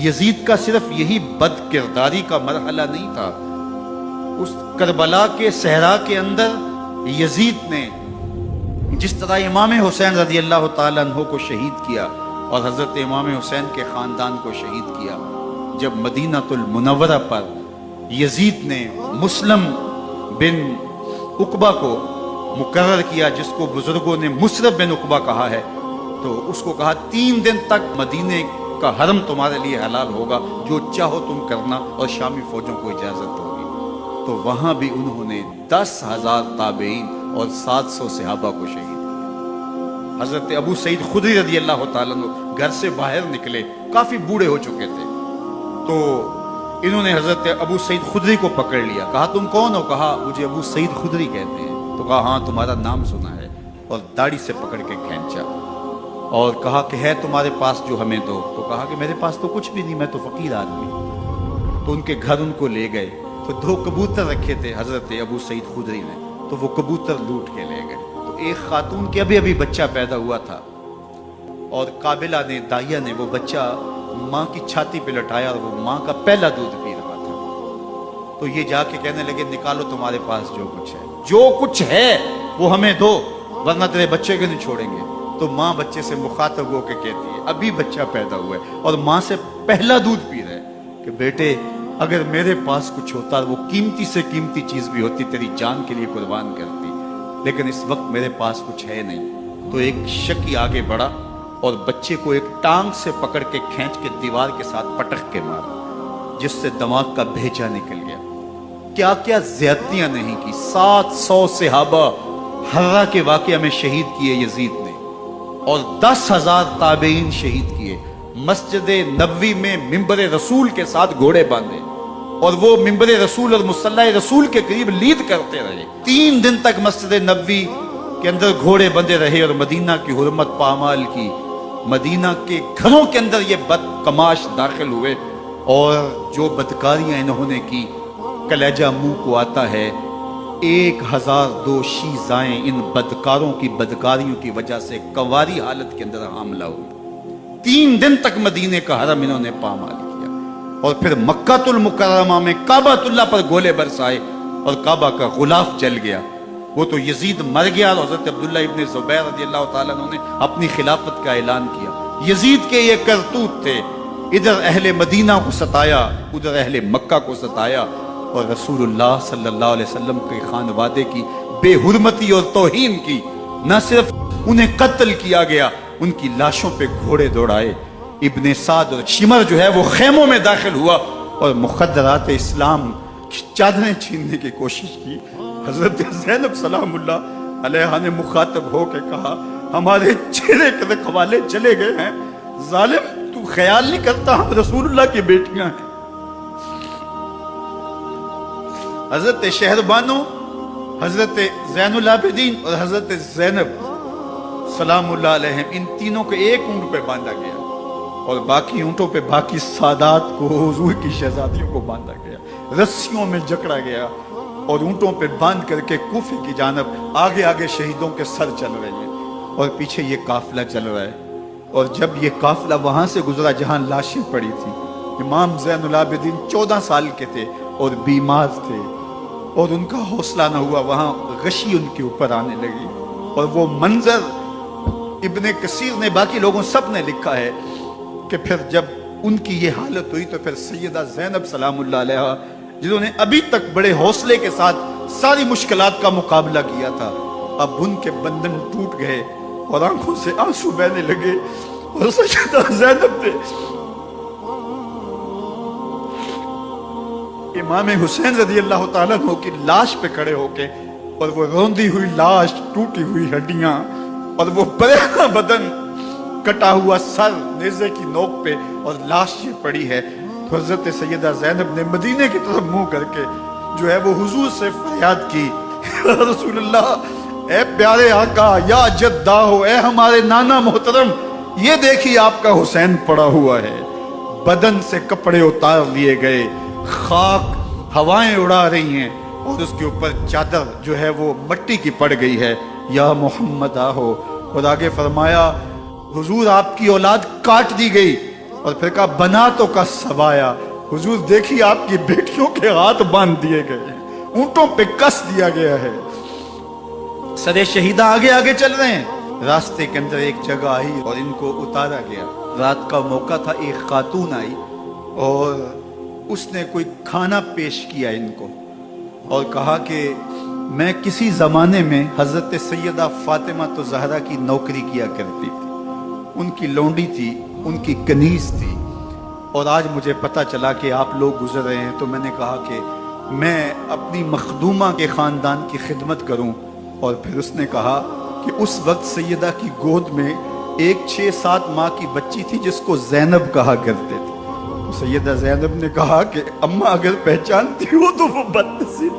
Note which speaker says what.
Speaker 1: یزید کا صرف یہی بد کرداری کا مرحلہ نہیں تھا، اس کربلا کے صحرا کے اندر یزید نے جس طرح امام حسین رضی اللہ تعالیٰ عنہ کو شہید کیا اور حضرت امام حسین کے خاندان کو شہید کیا، جب مدینہ المنورہ پر یزید نے مسلم بن عقبہ کو مقرر کیا، جس کو بزرگوں نے مصرف بن عقبہ کہا ہے، تو اس کو کہا 3 دن تک مدینے کا حرم تمہارے لیے حلال ہوگا، جو چاہو تم کرنا، اور شامی فوجوں کو اجازت ہوگی۔ تو وہاں بھی انہوں نے 10,000 تابعین اور 700 صحابہ کو شہید کیا۔ حضرت ابو سعید خدری رضی اللہ تعالیٰ عنہ گھر سے باہر نکلے، کافی بوڑھے ہو چکے تھے، تو انہوں نے حضرت ابو سعید خدری کو پکڑ لیا، کہا تم کون ہو؟ کہا مجھے ابو سعید خدری کہتے ہیں۔ تو کہا ہاں تمہارا نام سنا ہے، اور داڑھی سے پکڑ کے کھینچا اور کہا کہ ہے تمہارے پاس جو ہمیں دو؟ تو کہا کہ میرے پاس تو کچھ بھی نہیں، میں تو فقیر آدمی ہوں۔ تو ان کے گھر ان کو لے گئے، تو 2 کبوتر رکھے تھے حضرت ابو سعید خدری نے، تو وہ کبوتر لوٹ کے لے گئے۔ تو ایک خاتون کے ابھی بچہ پیدا ہوا تھا، اور قابلہ نے، دائیا نے، وہ بچہ ماں کی چھاتی پہ لٹایا، اور وہ ماں کا پہلا دودھ پی رہا تھا۔ تو یہ جا کے کہنے لگے نکالو تمہارے پاس جو کچھ ہے، جو کچھ ہے وہ ہمیں دو، ورنہ تیرے بچے کو نہیں چھوڑیں گے۔ تو ماں بچے سے مخاطب ہو کے کہتی ہے، ابھی بچہ پیدا ہوا ہے اور ماں سے پہلا دودھ پی رہا ہے، کہ بیٹے اگر میرے پاس کچھ ہوتا، وہ قیمتی سے قیمتی چیز بھی ہوتی، تیری جان کے لیے قربان کرتی، لیکن اس وقت میرے پاس کچھ ہے نہیں۔ تو ایک شکی آگے بڑھا اور بچے کو ایک ٹانگ سے پکڑ کے کھینچ کے دیوار کے ساتھ پٹک کے مارا، جس سے دماغ کا بھیجا نکل گیا۔ کیا کیا زیادتیاں نہیں کی۔ 700 صحابہ حرہ کے واقعہ میں شہید کیے یزید نے، اور 10,000 تابعین شہید کیے۔ مسجد نبوی میں ممبر رسول کے ساتھ گھوڑے باندھے، اور وہ ممبر رسول اور مصلی رسول کے قریب لید کرتے رہے۔ 3 دن تک مسجد نبوی کے اندر گھوڑے بندھے رہے، اور مدینہ کی حرمت پامال کی۔ مدینہ کے گھروں کے اندر یہ بد کماش داخل ہوئے، اور جو بدکاریاں انہوں نے کی، کلیجہ منہ کو آتا ہے۔ 1002 شیزائیں ان بدکاروں کی بدکاریوں کی وجہ سے کنواری حالت کے اندر حاملہ ہوئی۔ 3 دن تک مدینے کا حرم انہوں نے پامال کیا، اور پھر مکہ المکرمہ میں کعبہ اللہ پر گولے برسائے، اور کعبہ کا غلاف جل گیا۔ وہ تو یزید مر گیا، اور حضرت عبداللہ ابن زبیر رضی اللہ تعالیٰ عنہ نے اپنی خلافت کا اعلان کیا۔ یزید کے یہ کرتوت تھے، ادھر اہل مدینہ کو ستایا، ادھر اہل مکہ کو ستایا، اور رسول اللہ صلی اللہ علیہ وسلم کے خانوادے کی بے حرمتی اور توہین کی۔ نہ صرف انہیں قتل کیا گیا، ان کی لاشوں پہ گھوڑے دوڑائے۔ ابن سعد اور شمر جو ہے وہ خیموں میں داخل ہوا، اور مخدرات اسلام کی چادریں چھیننے کی کوشش کی۔ حضرت زینب سلام اللہ علیہ نے مخاطب ہو کے کہا ہمارے چہرے کے رکھوالے چلے گئے ہیں، ظالم تو خیال نہیں کرتا ہم رسول اللہ کی بیٹیاں ہیں۔ حضرت شہربانو، حضرت زین العابدین اور حضرت زینب سلام اللہ علیہم، ان تینوں کو ایک اونٹ پہ باندھا گیا، اور باقی اونٹوں پہ باقی سادات کو، حضور کی شہزادیوں کو باندھا گیا، رسیوں میں جکڑا گیا، اور اونٹوں پہ باندھ کر کے کوفے کی جانب آگے آگے شہیدوں کے سر چل رہے ہیں، اور پیچھے یہ قافلہ چل رہا ہے۔ اور جب یہ قافلہ وہاں سے گزرا جہاں لاشیں پڑی تھیں، امام زین العابدین 14 سال کے تھے اور بیمار تھے، اور ان کا حوصلہ نہ ہوا، وہاں غشی ان کے اوپر آنے لگی، اور وہ منظر ابن کثیر نے، باقی لوگوں سب نے لکھا ہے کہ پھر جب ان کی یہ حالت ہوئی، تو پھر سیدہ زینب سلام اللہ علیہ، جنہوں نے ابھی تک بڑے حوصلے کے ساتھ ساری مشکلات کا مقابلہ کیا تھا، اب ان کے بندن ٹوٹ گئے اور آنکھوں سے آنسو بہنے لگے، اور سیدہ زینب نے امام حسین رضی اللہ تعالیٰ عنہ کی لاش پہ کھڑے ہو کے، اور وہ روندی ہوئی لاش، ٹوٹی ہوئی ہڈیاں، اور وہ برینا بدن، کٹا ہوا سر نیزے کی نوک پہ، اور لاش یہ پڑی ہے، تو حضرت سیدہ زینب نے مدینے کی طرف منہ کر کے جو ہے وہ حضور سے فریاد کی، رسول اللہ، اے پیارے آقا، یا جدہ ہو، اے ہمارے نانا محترم، یہ دیکھیے آپ کا حسین پڑا ہوا ہے، بدن سے کپڑے اتار لیے گئے، خاک ہوائیں اڑا رہی ہیں، اور اس کے اوپر چادر جو ہے وہ مٹی کی پڑ گئی ہے، یا محمد آہو۔ اور آگے فرمایا حضور آپ کی اولاد کاٹ دی گئی، اور پھر کہا بناتوں کا سبایا، حضور دیکھیے آپ کی بیٹیوں کے ہاتھ باندھ دیے گئے ہیں، اونٹوں پہ کس دیا گیا ہے، سر شہیدہ آگے آگے چل رہے ہیں۔ راستے کے اندر ایک جگہ آئی اور ان کو اتارا گیا۔ رات کا موقع تھا، ایک خاتون آئی اور اس نے کوئی کھانا پیش کیا ان کو اور کہا کہ میں کسی زمانے میں حضرت سیدہ فاطمہ تو زہرا کی نوکری کیا کرتی تھی، ان کی لونڈی تھی، ان کی کنیز تھی، اور آج مجھے پتا چلا کہ آپ لوگ گزر رہے ہیں، تو میں نے کہا کہ میں اپنی مخدومہ کے خاندان کی خدمت کروں۔ اور پھر اس نے کہا کہ اس وقت سیدہ کی گود میں ایک 6-7 ماہ کی بچی تھی جس کو زینب کہا کرتے تھے۔ سیدہ زینب نے کہا کہ اماں اگر پہچانتی ہو تو وہ بدنصیب